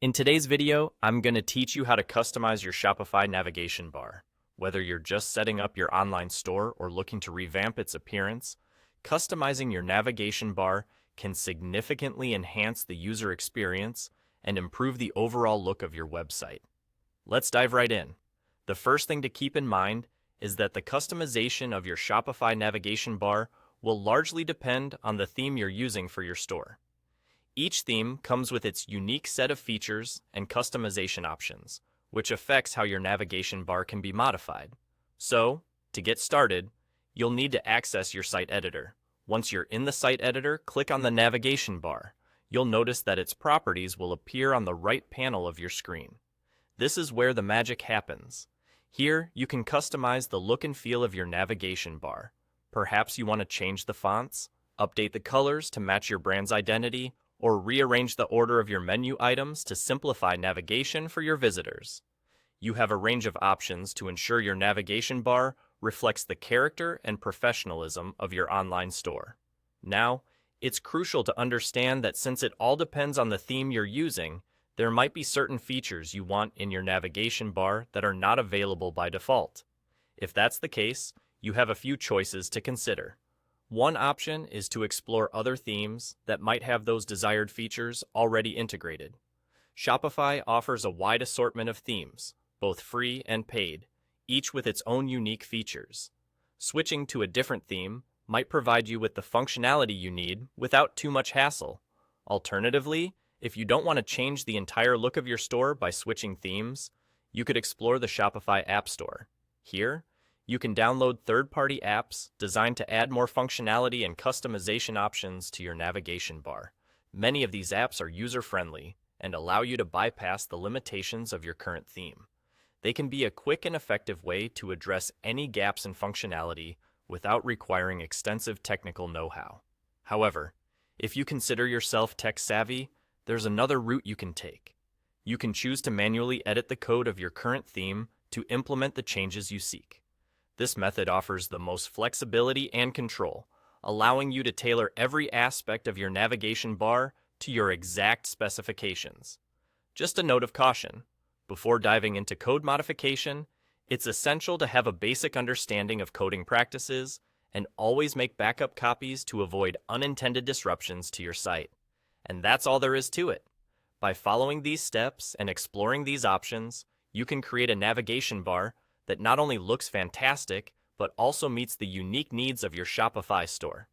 In today's video, I'm going to teach you how to customize your Shopify navigation bar. Whether you're just setting up your online store or looking to revamp its appearance, customizing your navigation bar can significantly enhance the user experience and improve the overall look of your website. Let's dive right in. The first thing to keep in mind is that the customization of your Shopify navigation bar will largely depend on the theme you're using for your store. Each theme comes with its unique set of features and customization options, which affects how your navigation bar can be modified. So, to get started, you'll need to access your site editor. Once you're in the site editor, click on the navigation bar. You'll notice that its properties will appear on the right panel of your screen. This is where the magic happens. Here, you can customize the look and feel of your navigation bar. Perhaps you want to change the fonts, update the colors to match your brand's identity, or rearrange the order of your menu items to simplify navigation for your visitors. You have a range of options to ensure your navigation bar reflects the character and professionalism of your online store. Now, it's crucial to understand that since it all depends on the theme you're using, there might be certain features you want in your navigation bar that are not available by default. If that's the case, you have a few choices to consider. One option is to explore other themes that might have those desired features already integrated. Shopify offers a wide assortment of themes, both free and paid, each with its own unique features. Switching to a different theme might provide you with the functionality you need without too much hassle. Alternatively, if you don't want to change the entire look of your store by switching themes, you could explore the Shopify App Store. Here, you can download third-party apps designed to add more functionality and customization options to your navigation bar. Many of these apps are user-friendly and allow you to bypass the limitations of your current theme. They can be a quick and effective way to address any gaps in functionality without requiring extensive technical know-how. However, if you consider yourself tech-savvy, there's another route you can take. You can choose to manually edit the code of your current theme to implement the changes you seek. This method offers the most flexibility and control, allowing you to tailor every aspect of your navigation bar to your exact specifications. Just a note of caution: before diving into code modification, it's essential to have a basic understanding of coding practices and always make backup copies to avoid unintended disruptions to your site. And that's all there is to it. By following these steps and exploring these options, you can create a navigation bar that not only looks fantastic, but also meets the unique needs of your Shopify store.